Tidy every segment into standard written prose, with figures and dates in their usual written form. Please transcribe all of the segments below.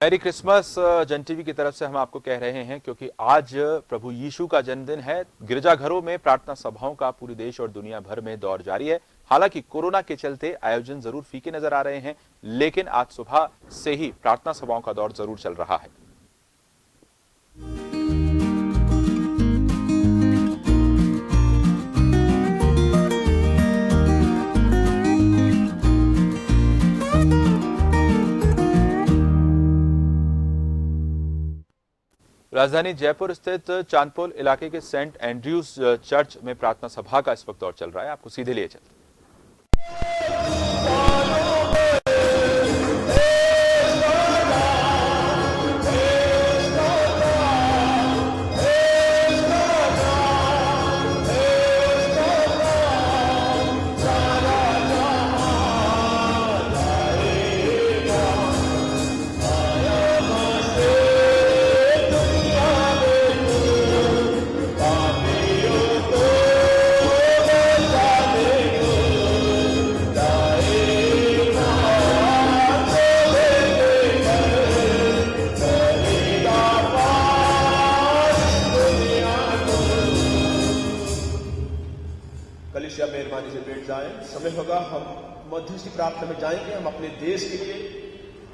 Merry Christmas जन TV की तरफ से हम आपको कह रहे हैं, क्योंकि आज प्रभु यीशु का जन्मदिन है। गिरजाघरों में प्रार्थना सभाओं का पूरे देश और दुनिया भर में दौर जारी है। हालांकि कोरोना के चलते आयोजन जरूर फीके नजर आ रहे हैं, लेकिन आज सुबह से ही प्रार्थना सभाओं का दौर जरूर चल रहा है। राजधानी जयपुर स्थित चांदपोल इलाके के सेंट एंड्रयूज चर्च में प्रार्थना सभा का इस वक्त दौर चल रहा है। आपको सीधे लिए चलते हैं। कलीसिया मेहरबानी से बैठ जाए। समय होगा हम मध्यस्थी प्रार्थना में जाएंगे, हम अपने देश के लिए,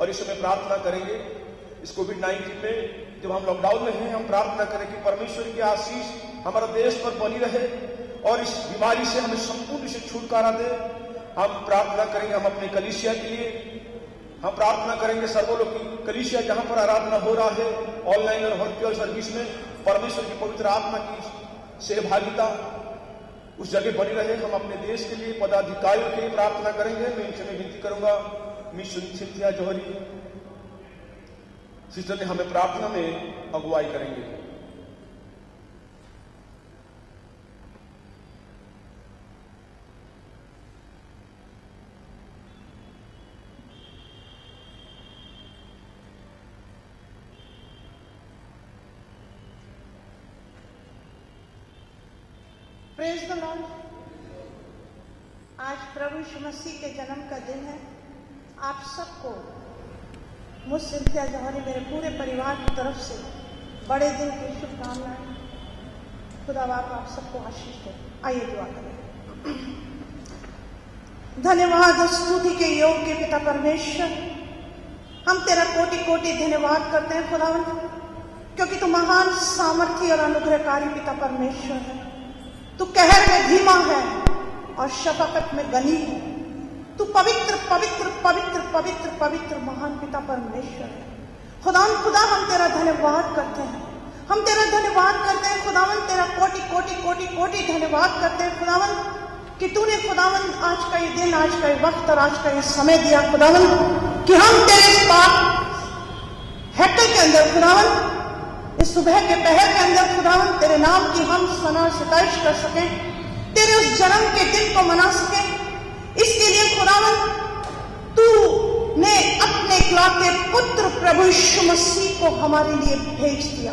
और इस समय प्रार्थना करेंगे। इस कोविड-19 में जब हम लॉकडाउन में हैं, हम प्रार्थना करें कि परमेश्वर की आशीष हमारा देश पर बनी रहे और इस बीमारी से हमें संपूर्ण से छुटकारा दे। हम प्रार्थना करेंगे हम अपने कलीसिया के लिए, हम प्रार्थना करेंगे सर्वलोकी कलीसिया जहां पर आराधना हो रहा है, ऑनलाइन और वर्चुअल सर्विस में परमेश्वर की पवित्र आत्मा की सहभागिता उस जगह बनी रहे। हम अपने देश के लिए, पदाधिकारियों के लिए प्रार्थना करेंगे। मैं इनसे विनती करूंगा, मिस सिंथिया जौहरी सिस्टर ने हमें प्रार्थना में अगुवाई करेंगे। Praise the Lord. आज प्रभु यीशु मसीह के जन्म का दिन है। आप सबको मुझ सिंथिया जौहरी मेरे पूरे परिवार की तरफ से बड़े दिन की शुभकामनाएं। खुदा बाप आप सबको आशीष दे। आइए दुआ करें। धन्यवाद और स्तुति के योग्य पिता परमेश्वर, हम तेरा कोटि कोटि धन्यवाद करते हैं खुदावन, क्योंकि तू महान सामर्थी और अनुग्रहकारी पिता परमेश्वर है। तू कहर में धीमा है और शफकत में गनी है। तू पवित्र पवित्र पवित्र पवित्र पवित्र महान पिता परमेश्वर है। खुदा हम तेरा धन्यवाद करते हैं, हम तेरा धन्यवाद करते हैं खुदावन। तेरा कोटि कोटि कोटि कोटि धन्यवाद करते हैं खुदावन कि तूने खुदावन आज का ये दिन, आज का ये वक्त और आज का ये समय दिया खुदावन, कि हम तेरे इस पाक हैकल के अंदर खुदावन, इस सुबह के पहर के अंदर खुदावन तेरे नाम की हम सना सिताइश कर सके, तेरे उस जन्म के दिन को मना सके। इसके लिए खुदावन तू ने अपने इकलौते पुत्र प्रभु यीशु मसीह को हमारे लिए भेज दिया।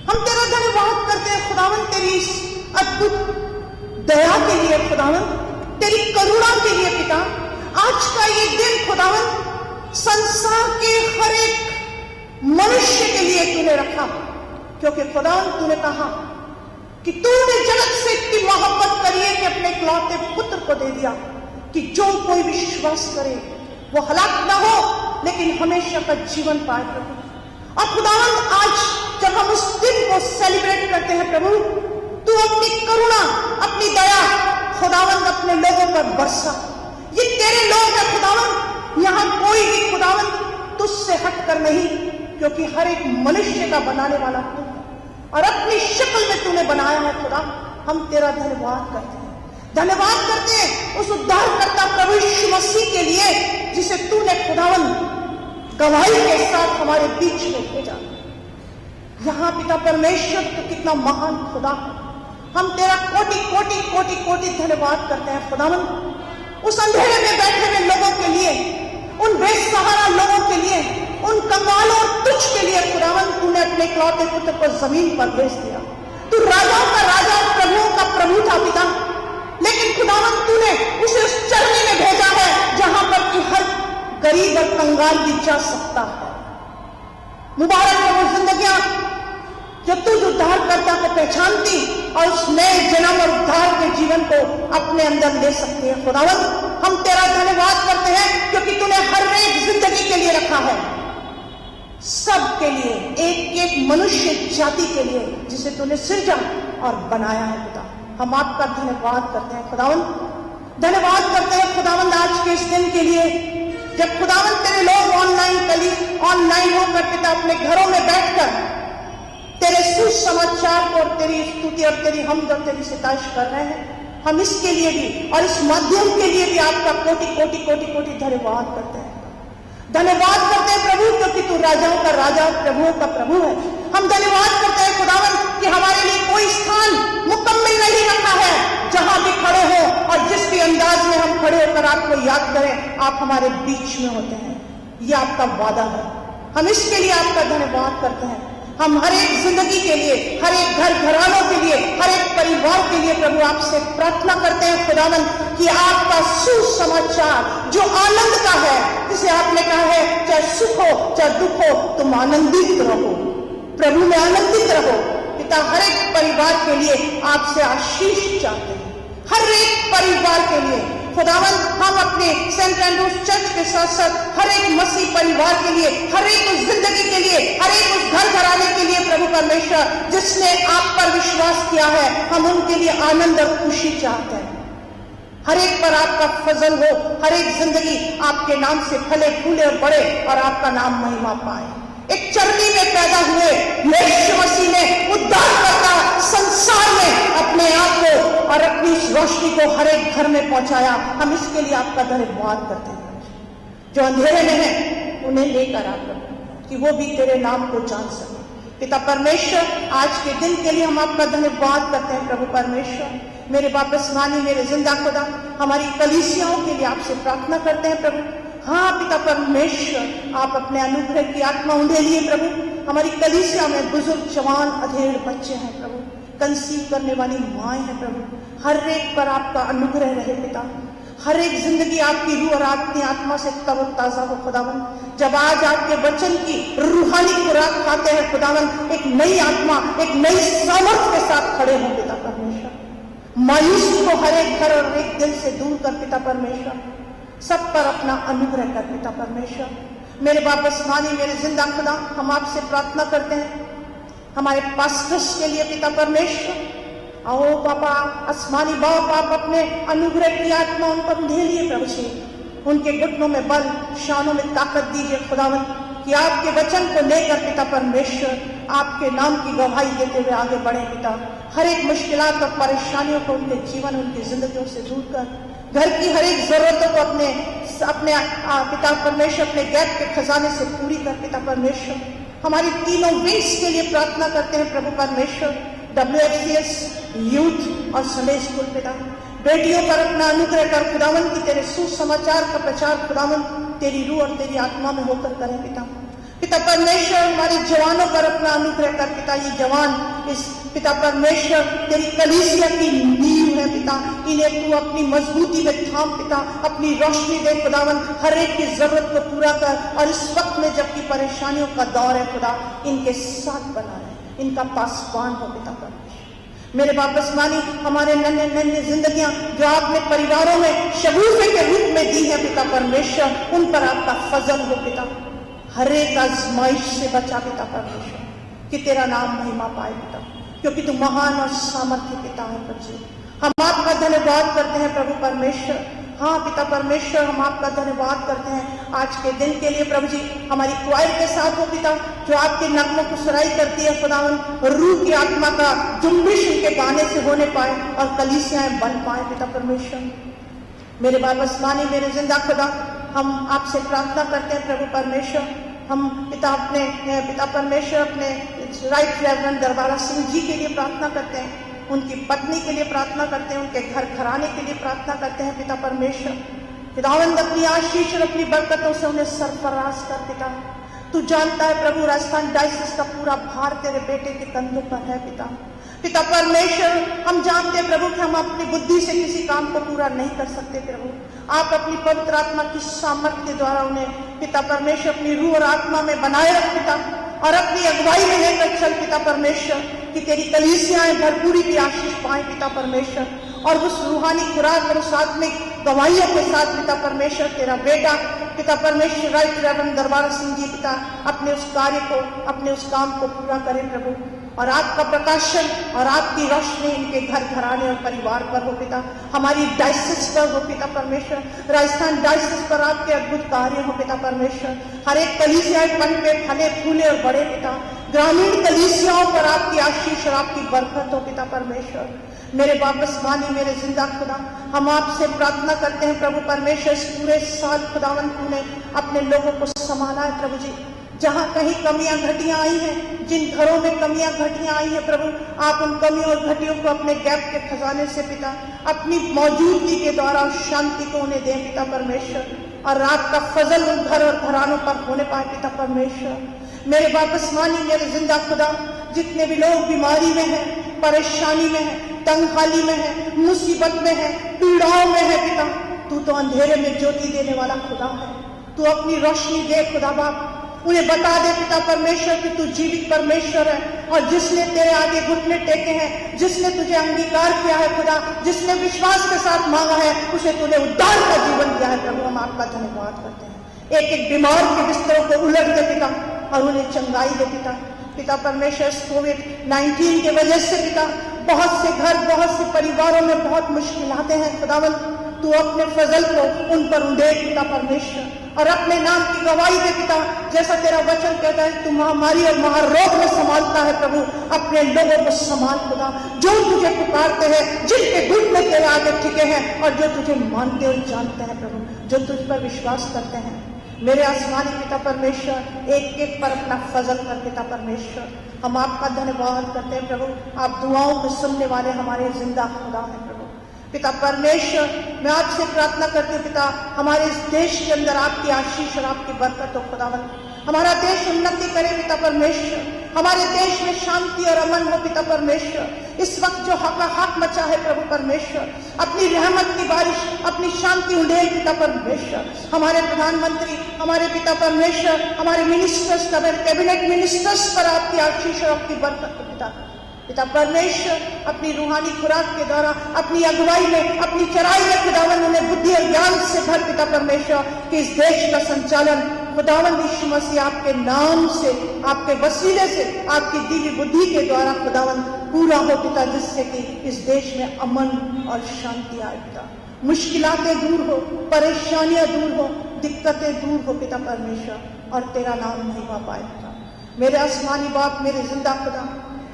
हम तेरा धन्यवाद करते हैं खुदावन, तेरी इस अद्भुत दया के लिए खुदावन, तेरी करुणा के लिए पिता। आज का ये दिन खुदावन संसार के हर एक मनुष्य के लिए तूने रखा, क्योंकि खुदावन तूने कहा कि तूने जगत से इतनी मोहब्बत करी है कि अपने इकलौते पुत्र को दे दिया, कि जो कोई विश्वास करे वो हलाक ना हो लेकिन हमेशा का जीवन पाए प्रभु। और खुदावन आज जब हम उस दिन को सेलिब्रेट करते हैं प्रभु, तू अपनी करुणा, अपनी दया खुदावन अपने लोगों पर बरसा। ये तेरे लोग हैं खुदावन, यहाँ कोई भी खुदावन तुझसे हटकर नहीं, क्योंकि हर एक मनुष्य का बनाने वाला तू और अपनी शक्ल में तूने बनाया है खुदा। हम तेरा धन्यवाद करते हैं, धन्यवाद करते हैं उस उद्धारकर्ता प्रभु यीशु मसीह के लिए, जिसे तूने खुदावन गवाही के साथ हमारे बीच में भेजा। यहाँ पिता परमेश्वर तो कितना महान खुदा, हम तेरा कोटि कोटि कोटि कोटि धन्यवाद करते हैं खुदावन। उस अंधेरे में बैठे हुए लोगों के लिए, उन बेसहारा लोगों के लिए, उन कंगालों और तुझ के लिए खुदावन तूने अपने इकलौते पुत्र को जमीन पर भेज दिया। तू राजाओं का राजा और प्रभुओं का प्रभु था पिता, लेकिन खुदावन तूने उसे उस चरनी में भेजा है जहां पर कि हर गरीब और कंगाल भी जा सकता है। मुबारक हो वो जिंदगियां जो तुझ उद्धारकर्ता को पहचानती और उस नए जन्म और उद्धार के जीवन को अपने अंदर ले सकती है। खुदावन, हम तेरा धन्यवाद करते हैं क्योंकि तूने हर एक जिंदगी के लिए रखा है, सबके लिए, एक एक मनुष्य जाति के लिए जिसे तूने सृजा और बनाया है। खुदा, हम आपका धन्यवाद करते हैं खुदावन, धन्यवाद करते हैं खुदावन आज के इस दिन के लिए जब खुदावन तेरे लोग ऑनलाइन होकर पिता अपने घरों में बैठकर तेरे सुसमाचार को और तेरी स्तुति और तेरी हमद और तेरी सिताइश कर रहे हैं। हम इसके लिए भी और इस माध्यम के लिए भी आपका कोटि कोटि कोटि कोटि धन्यवाद करते हैं। धन्यवाद करते हैं प्रभु क्योंकि तू राजाओं का राजा, प्रभुओं का प्रभु है। हम धन्यवाद करते हैं खुदावन कि हमारे लिए कोई स्थान मुकम्मल नहीं रखा है जहां भी खड़े हो और जिस भी अंदाज में हम खड़े होकर आपको याद करें, आप हमारे बीच में होते हैं। ये आपका वादा है, हम इसके लिए आपका धन्यवाद करते हैं। हम हर एक जिंदगी के लिए, हर एक घरानों के लिए, हर एक परिवार के लिए प्रभु आपसे प्रार्थना करते हैं खुदावन कि आपका सुसमाचार जो आनंद का है, जिसे आपने कहा है चाहे सुख हो चाहे दुख हो तुम आनंदित रहो, प्रभु में आनंदित रहो। पिता, हर एक परिवार के लिए आपसे आशीष चाहते हैं, हर एक परिवार के लिए खुदावन। हम अपने सेंट एंड्रूज चर्च के साथ साथ हर एक मसीह परिवार के लिए, हर एक उस जिंदगी के लिए, हर एक उस घर घराने के लिए प्रभु परमेश्वर जिसने आप पर विश्वास किया है, हम उनके लिए आनंद और खुशी चाहते हैं। हर एक पर आपका फजल हो, हर एक जिंदगी आपके नाम से फले फूले और बढ़े और आपका नाम महिमा पाए। एक चरनी में पैदा हुए यीशु मसीह ने उद्धार करता संसार में अपने आप को और अपनी इस रोशनी को हर एक घर में पहुंचाया। हम इसके लिए आपका धन्यवाद करते हैं। जो अंधेरे में है उन्हें लेकर आकर कि वो भी तेरे नाम को जान सके। पिता परमेश्वर, आज के दिन के लिए हम आपका धन्यवाद करते हैं प्रभु परमेश्वर। मेरे वापस वानी, मेरे जिंदा खुदा, हमारी कलीसियाओं के लिए आपसे प्रार्थना करते हैं प्रभु। हाँ पिता परमेश्वर, आप अपने अनुग्रह की आत्मा उन्हें लिए प्रभु। हमारी कलीसिया में बुजुर्ग, जवान, अधेड़ बच्चे हैं प्रभु, कंसीव करने वाली माएं हैं प्रभु। हर एक पर आपका अनुग्रह रहे पिता। हर एक जिंदगी आपकी रूह और आपकी आत्मा से तरोताजा हो खुदावन। जब आज आपके वचन की रूहानी खुराक खाते हैं खुदावन, एक नई आत्मा, एक नई सामर्थ के साथ खड़े हो पिता परमेश्वर। मायूसी को हर एक घर और एक दिल से दूर कर पिता परमेश्वर। सब पर अपना अनुग्रह कर पिता परमेश्वर। मेरे वापस मानी, मेरे जिंदा खुदा, हम आपसे प्रार्थना करते हैं हमारे पास्टर्स के लिए पिता परमेश्वर। आओ पापा, आसमानी बाप, आप अपने अनुग्रह की आत्मा उन पर ढेलिए प्रभु जी। उनके घुटनों में बल, शानों में ताकत दीजिए खुदावन कि आपके वचन को लेकर पिता परमेश्वर आपके नाम की गवाही देते हुए आगे बढ़े पिता। हर एक मुश्किलात और परेशानियों को उनके जीवन, उनकी जिंदगियों से दूर कर, घर की हर एक जरूरतों को अपने पिता परमेश्वर अपने गैप के खजाने से पूरी कर पिता परमेश्वर। हमारी तीनों विंग्स के लिए प्रार्थना करते हैं प्रभु परमेश्वर, WFCS, यूथ और संडे स्कूल पिता। बेटियों पर अपना अनुग्रह कर खुदावन की तेरे सुसमाचार का प्रचार खुदावन तेरी रूह और तेरी आत्मा में होकर करें पिता। पिता परमेश्वर, हमारे जवानों पर अपना अनुग्रह कर पिता। ये जवान इस पिता परमेश्वर तेरी कलीसिया की नींव है पिता। इन्हें तू अपनी मजबूती में थाम पिता, अपनी रोशनी दे खुदावन। हर एक की जरूरत को पूरा कर और इस वक्त में जबकि परेशानियों का दौर है खुदा, इनके साथ बना रहे, इनका पासवान हो पिता परमेश्वर। मेरे वापस मानी, हमारे नन्हे नन्हे जिंदगियां जो आपने परिवारों में शगुफे के रूप में दी है पिता परमेश्वर, उन पर आपका फजल हो पिता। हर एक आजमाइश से बचा पिता परमेश्वर कि तेरा नाम महिमा पाए पिता, क्योंकि तू महान और सामर्थ्य पिता है प्रभु। हम आपका धन्यवाद करते हैं प्रभु परमेश्वर। हाँ पिता परमेश्वर, हम आपका धन्यवाद करते हैं आज के दिन के लिए प्रभु जी। हमारी क्वायर के साथ हो पिता, जो आपके नगमों को सुराई करती है खुदावन। रूह की आत्मा का जुम्बिश उनके गाने से होने पाए और कलीसियाएं बन पाए पिता परमेश्वर। मेरे वापस मानी, मेरे जिंदा खुदा, हम आपसे प्रार्थना करते हैं प्रभु परमेश्वर। हम पिता परमेश्वर अपने राइट रेवरेंड दरबारा सिंह जी के लिए प्रार्थना करते हैं, उनकी पत्नी के लिए प्रार्थना करते हैं, उनके घर घराने के लिए प्रार्थना करते हैं पिता परमेश्वर। खुदावंद अपनी आशीष और अपनी बरकतों से उन्हें सरफराज कर पिता। तू जानता है प्रभु, राजस्थान डायसिस का पूरा भार तेरे बेटे के कंधों पर है पिता। पिता परमेश्वर, हम जानते हैं प्रभु कि हम अपनी बुद्धि से किसी काम को पूरा नहीं कर सकते प्रभु। आप अपनी पवित्र आत्मा की सामर्थ्य द्वारा उन्हें पिता परमेश्वर अपनी रूह और आत्मा में बनाए रख पिता। और अपनी अगुवाई में लेकर चल पिता परमेश्वर, कि तेरी कलीसियाएं भरपूरी की आशीष पाए पिता परमेश्वर, और उस रूहानी खुराक और उस आत्मिक गवाहियों के साथ पिता परमेश्वर तेरा बेटा पिता परमेश्वर राइट रेवरेंड दरबारा सिंह जी पिता अपने उस कार्य को, अपने उस काम को पूरा करें प्रभु, और आपका प्रकाशन और आपकी रोशनी इनके घर घराने और परिवार पर हो पिता, हमारी डायसिस पर हो पिता परमेश्वर, राजस्थान डायसिस पर आपके अद्भुत कार्य हो पिता परमेश्वर, हर एक कलीसिया पनपे फले फूले और बड़े पिता, ग्रामीण कलीसियाओं पर आपकी आशीष और आपकी बरकत हो पिता परमेश्वर। मेरे वापस मानी मेरे जिंदा खुदा, हम आपसे प्रार्थना करते हैं प्रभु परमेश्वर, इस पूरे साल खुदावन तूने अपने लोगों को संभाला है प्रभु जी, जहां कहीं कमियां घटियां आई हैं, जिन घरों में कमियां घटियां आई हैं प्रभु, आप उन कमियों और घटियों को अपने गैप के खजाने से पिता अपनी मौजूदगी के द्वारा उस शांति को उन्हें दें पिता परमेश्वर, और रात का फजल उन घर और घरानों पर होने पाए पिता परमेश्वर। मेरे वापस मानी मेरे जिंदा खुदा, जितने भी लोग बीमारी में हैं, परेशानी में हैं, तंगहाली में है, मुसीबत में है, पीड़ाओं में है पिता, तू तो अंधेरे में ज्योति देने वाला खुदा है, तू अपनी रोशनी दे खुदा बाप, उन्हें बता दे पिता परमेश्वर कि तू जीवित परमेश्वर है, और जिसने तेरे आगे घुटने टेके हैं, जिसने तुझे अंगीकार किया है खुदा, जिसने विश्वास के साथ मांगा है, उसे तूने उद्धार का जीवन दिया है प्रभु, हम आपका धन्यवाद करते हैं। एक एक बीमार के बिस्तरों को उलट दे पिता और उन्हें चंगाई दे पिता, पिता परमेश्वर कोविड-19 के वजह से पिता बहुत से घर, बहुत से परिवारों में बहुत मुश्किलातें हैं खुदावन, तू अपने फजल को उन पर उड़े पिता परमेश्वर, और अपने नाम की गवाही दे पिता, जैसा तेरा वचन कहता है तू महामारी और महारोग में संभालता है प्रभु, अपने लोगों को संभाल खुदा, जो तुझे पुकारते हैं, जिनके घुटने तेरे आगे टिके हैं, और जो तुझे मानते और जानते हैं प्रभु, जो तुझ पर विश्वास करते हैं। मेरे आसमानी पिता परमेश्वर, एक एक पर अपना फजल कर पिता परमेश्वर, हम आपका धन्यवाद करते हैं प्रभु, आप दुआओं को सुनने वाले हमारे जिंदा खुदा हैं प्रभु। पिता परमेश्वर, मैं आपसे प्रार्थना करती हूँ पिता, हमारे इस देश के अंदर आपकी आशीष और आपकी बरकत हो खुदावन, हमारा देश उन्नति करे पिता परमेश्वर, हमारे देश में शांति और अमन हो पिता परमेश्वर। इस वक्त जो हक मचा है प्रभु परमेश्वर, अपनी रहमत की बारिश, अपनी शांति उड़ेल पिता परमेश्वर, हमारे प्रधानमंत्री, हमारे पिता परमेश्वर, हमारे मिनिस्टर्स, कैबिनेट मिनिस्टर्स पर आपकी आशीष और आपकी बरकत पिता पिता परमेश्वर, अपनी रूहानी खुराक के द्वारा, अपनी अगुवाई में, अपनी चराई में खुदावन उन्हें बुद्धि और ज्ञान से भर पिता परमेश्वर, कि इस देश का संचालन खुदावन यीशु मसीह आपके नाम से, आपके वसीले से, आपकी दिव्य बुद्धि के द्वारा खुदावन पूरा हो पिता, जिससे कि इस देश में अमन और शांति आए पिता, मुश्किलातें दूर हो, परेशानियां दूर हो, दिक्कतें दूर हो पिता परमेश्वर, और तेरा नाम महिमा पाए पिता। मेरे आसमानी बाप, मेरे जिंदा खुदा,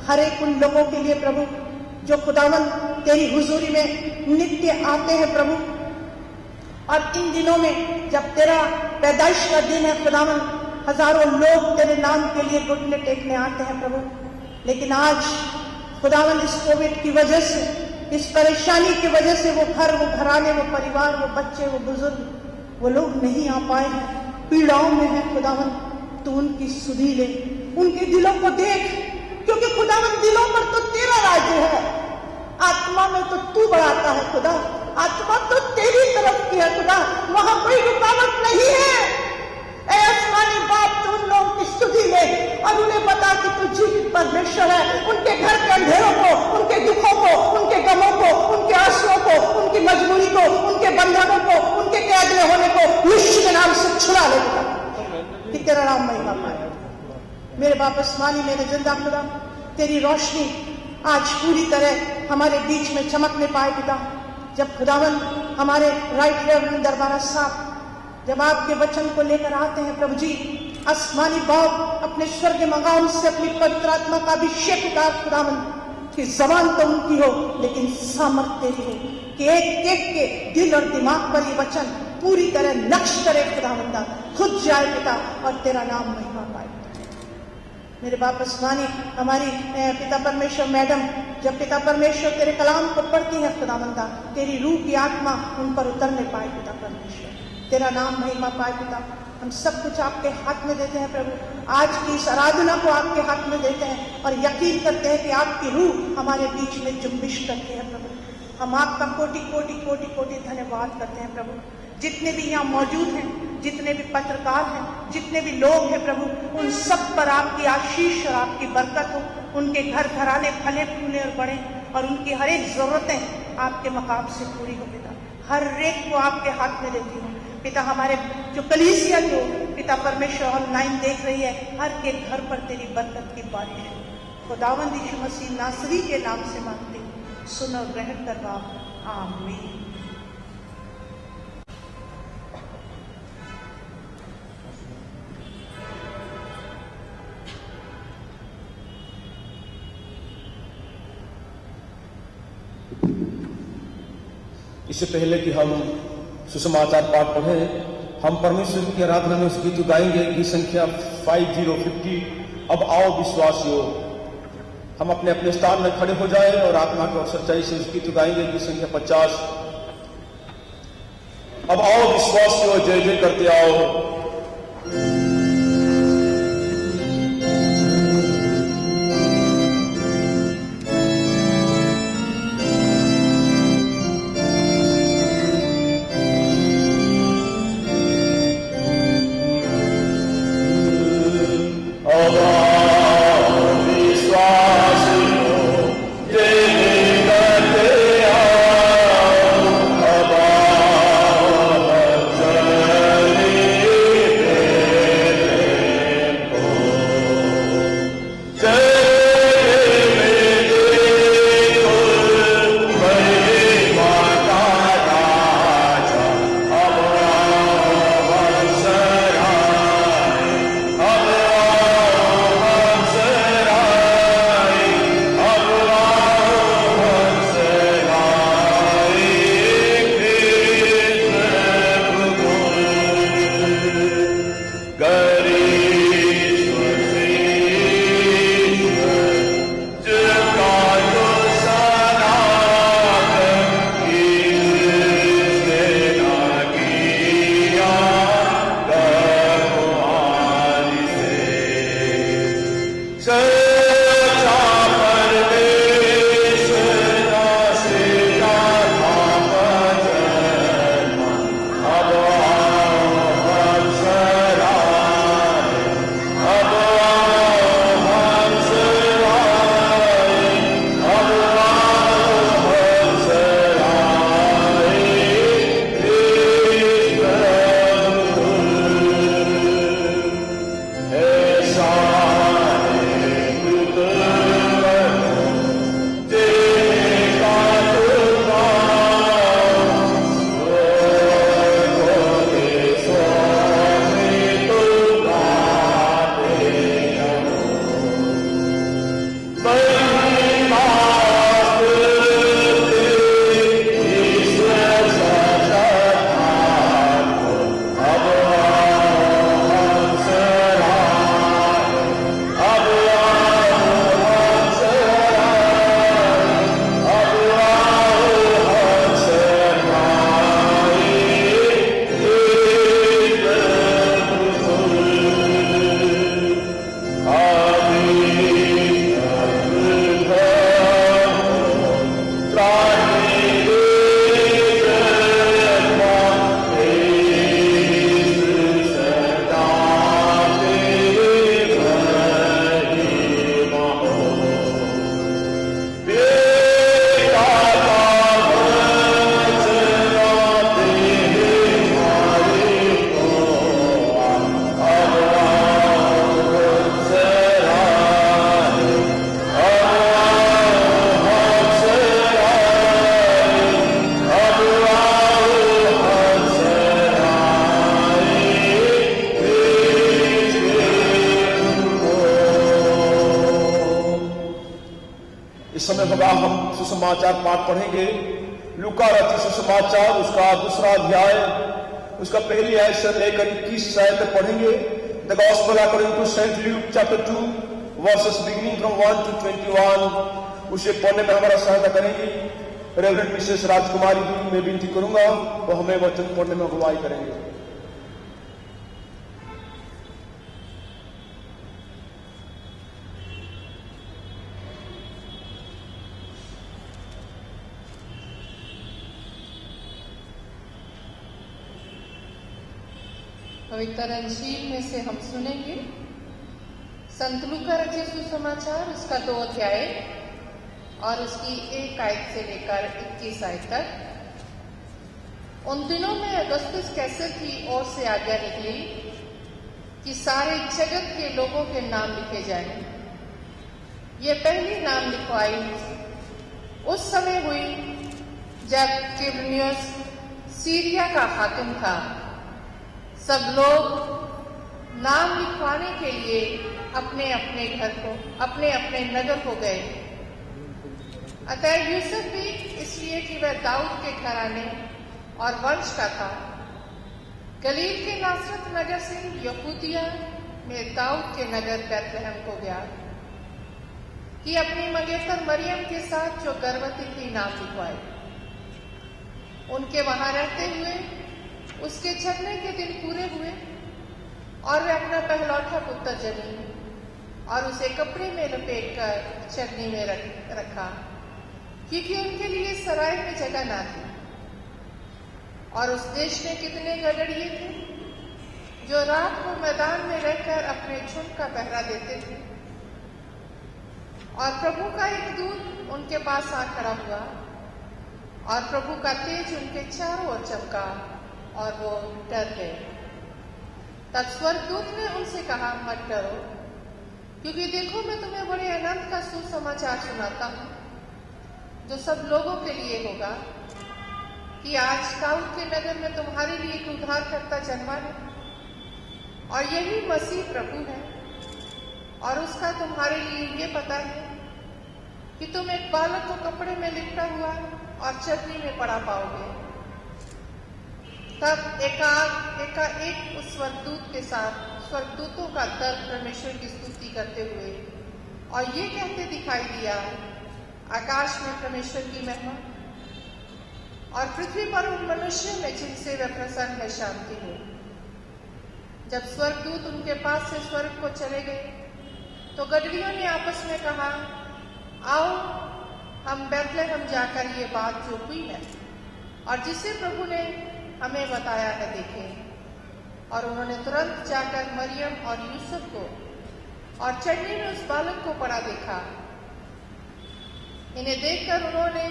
हर एक उन लोगों के लिए प्रभु जो खुदावन तेरी हुजूरी में नित्य आते हैं प्रभु, और इन दिनों में जब तेरा पैदाइश का दिन है खुदावन, हजारों लोग तेरे नाम के लिए घुटने टेकने आते हैं प्रभु, लेकिन आज खुदावन इस कोविड की वजह से, इस परेशानी की वजह से वो घर, वो घराने, वो परिवार, वो बच्चे, वो बुजुर्ग, वो लोग नहीं आ पाए हैं, पीड़ाओं में है खुदावन, तू उनकी सुधि ले, उनके दिलों को देख, क्योंकि खुदावन दिलों पर तो तेरा राज्य है, आत्मा में तो तू बढ़ाता है खुदा, आत्मा तो तेरी तरफ की है खुदा, वहां कोई रुकावट नहीं है। ऐ आसमानी बाप, तू उन लोगों की स्तुति ले और उन्हें बता कि तू जीवित परमेश्वर है, उनके घर के अंधेरों को, उनके दुखों को, उनके गमों को, उनके आंसुओं को, उनकी मजबूरी को, उनके बंधनों को, उनके कैद में होने को यीशु के नाम से छुड़ा ले कि तेरा नाम महिमा पाए। मेरे बाप आसमानी, मेरे जिंदा खुदा, तेरी रोशनी आज पूरी तरह हमारे बीच में चमकने पाए पिता, जब खुदावन हमारे राइट रेवरेंड दरबारा साहब जब आपके वचन को लेकर आते हैं प्रभु जी, आसमानी बाप अपने स्वर्ग मकाम से अपनी पवित्र आत्मा का अभिषेक उतार खुदावन, कि जबान तो उनकी हो लेकिन सामर्थ तेरी हो, कि एक एक के दिल और दिमाग पर ये वचन पूरी तरह नक्श करे खुदावंदा, खुद जाए पिता और तेरा नाम महिमा पाए। मेरे बाप आसमानी, हमारी पिता परमेश्वर मैडम जब पिता परमेश्वर तेरे कलाम को पढ़ती है खुदावंदा, तेरी रूह की आत्मा उन पर उतरने पाए पिता परमेश्वर, तेरा नाम महिमा पाए पिता। हम सब कुछ आपके हाथ में देते हैं प्रभु, आज की इस आराधना को आपके हाथ में देते हैं और यकीन करते हैं कि आपकी रूह हमारे बीच में जुम्बिश करती है प्रभु। हम आपका कोटि कोटि कोटि कोटि धन्यवाद करते हैं प्रभु। जितने भी यहाँ मौजूद हैं, जितने भी पत्रकार हैं, जितने भी लोग हैं प्रभु, उन सब पर आपकी आशीष और आपकी बरकत हो। उनके घर घराने फले फूले और बढ़े और उनकी हर एक जरूरतें आपके मकाम से पूरी हो पिता। हर एक को आपके हाथ में देती हूँ पिता। हमारे जो कलीसिया जो पिता परमेश्वर ऑनलाइन देख रही है, हर के घर पर तेरी बरकत की बारिश हो। खुदावंद यीशु मसीह नासरी के नाम से मांगते हैं, सुन और ग्रहण कर बाप, आमीन। इससे पहले कि हम सुसमाचार पाठ पढ़ें, हम परमेश्वर की आराधना में उस गीत गाएंगे, गीत संख्या 5050। अब आओ विश्वासियों। हम अपने अपने स्थान में खड़े हो जाएं और आत्मा को सच्चाई से उस गीत गाएंगे, गीत संख्या 50। अब आओ विश्वासियों, जय जय करते आओ। समय होगा हम सुसमाचार पाठ पढ़ेंगे। लूका रचित सुसमाचार उसका दूसरा अध्याय, उसका पहली आयत से लेकर 21 आयत तक पढ़ेंगे। The gospel according to Saint Luke chapter 2 verses beginning from 1 to 21। उसे पढ़ने में हमारा सहायता करेंगी रेवरेंड मिसेस राजकुमारी जी। मैं विनती करूंगा वो हमें वचन पढ़ने में अगुवाई करेंगे। पवित्र अंजील में से हम सुनेंगे संत लूका रचित सुसमाचार, उसका 2 अध्याय और उसकी 1 आयत से लेकर 21 आयत तक। उन दिनों में अगस्तुस कैसर की ओर से आज्ञा निकली कि सारे जगत के लोगों के नाम लिखे जाएं। ये पहली नाम लिखवाई उस समय हुई जब क्विरिनियस सीरिया का हाकिम था। सब लोग नाम लिखवाने के लिए अपने अपने घर को, अपने अपने नगर को गए। अतः यूसुफ भी इसलिए कि वह दाऊद के घराने और वंश का था, गलील के नासरत नगर से यहूदिया में दाऊद के नगर बैतलहम को गया कि अपनी मंगेतर मरियम के साथ जो गर्भवती थी नाम लिखवाए। उनके वहां रहते हुए उसके जन्म के दिन पूरे हुए और वे अपना पहलौठा पुत्र जनी और उसे कपड़े में लपेटकर चरनी में रखा, क्योंकि उनके लिए सराय में जगह ना थी। और उस देश में कितने गदड़िए थे जो रात को मैदान में रहकर अपने झुंड का पहरा देते थे। और प्रभु का एक दूत उनके पास आ खड़ा हुआ और प्रभु का तेज उनके चारों ओर चमका और वो डर गए। तब स्वर्गदूत ने उनसे कहा, मत डरो, क्योंकि देखो मैं तुम्हें बड़े आनंद का सुसमाचार सुनाता हूँ जो सब लोगों के लिए होगा, कि आज दाऊद के नगर में तुम्हारे लिए एक उद्धारकर्ता जन्मा है और यही मसीह प्रभु है। और उसका तुम्हारे लिए ये पता है कि तुम एक बालक को कपड़े में लिपटा हुआ और चटनी में पड़ा पाओगे। तब एकाएक उस स्वर्गदूत के साथ स्वर्गदूतों का दल परमेश्वर की स्तुति करते हुए और ये कहते दिखाई दिया, आकाश में परमेश्वर की महिमा और पृथ्वी पर उन मनुष्यों में जिनसे वह प्रसन्न है शांति हो। जब स्वर्गदूत उनके पास से स्वर्ग को चले गए तो गदड़ियों ने आपस में कहा, आओ हम बैतलहम जाकर ये बात जो हुई है और जिसे प्रभु ने हमें बताया है देखें। और उन्होंने तुरंत जाकर मरियम और यूसुफ को और चटनी में उस बालक को पड़ा देखा। इन्हें देखकर उन्होंने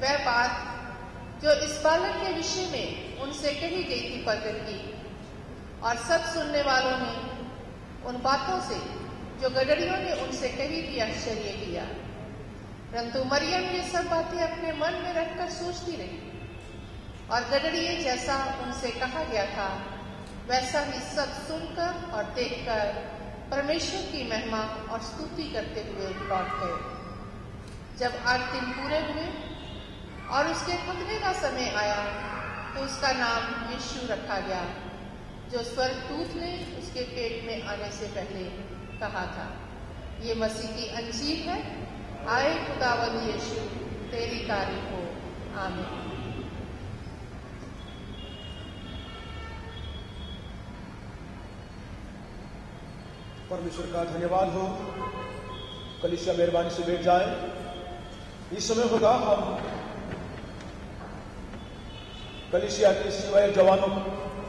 वह बात जो इस बालक के विषय में उनसे कही गई थी प्रकट की, और सब सुनने वालों ने उन बातों से जो गदड़ियों ने उनसे कही थी आश्चर्य किया। परंतु मरियम ये सब बातें अपने मन में रखकर सोचती रही और गदड़िए जैसा उनसे कहा गया था वैसा ही सब सुनकर और देखकर परमेश्वर की महिमा और स्तुति करते हुए लौट गए। जब 8 दिन पूरे हुए और उसके खुदने का समय आया तो उसका नाम यीशु रखा गया, जो स्वर्गदूत ने उसके पेट में आने से पहले कहा था। ये मसीह की अंजील है। आए खुदावंद यीशु, तेरी तारीफ हो। आमीन। परमेश्वर का धन्यवाद हो। कलीसिया मेहरबानी से बैठ जाए। इस समय होगा हम कलीसिया के सिवाय जवानों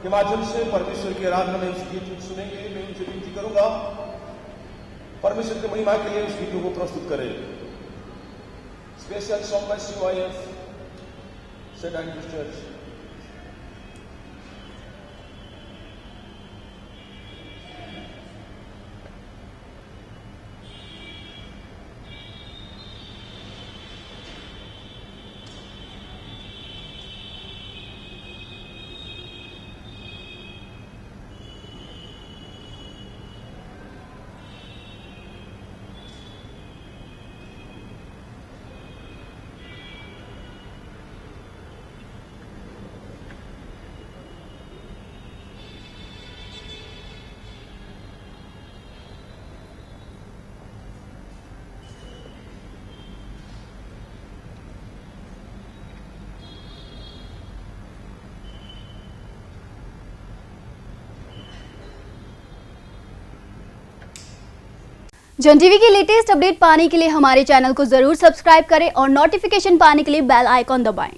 के माध्यम से परमेश्वर की आराधना में उस गीत सुनेंगे। मैं उनसे विनती करूंगा परमेश्वर की महिमा के लिए उस गीतों को प्रस्तुत करें। Special song by CYF Saint Andrews church. Jan TV की लेटेस्ट अपडेट पाने के लिए हमारे चैनल को जरूर सब्सक्राइब करें और नोटिफिकेशन पाने के लिए बेल आइकॉन दबाएं।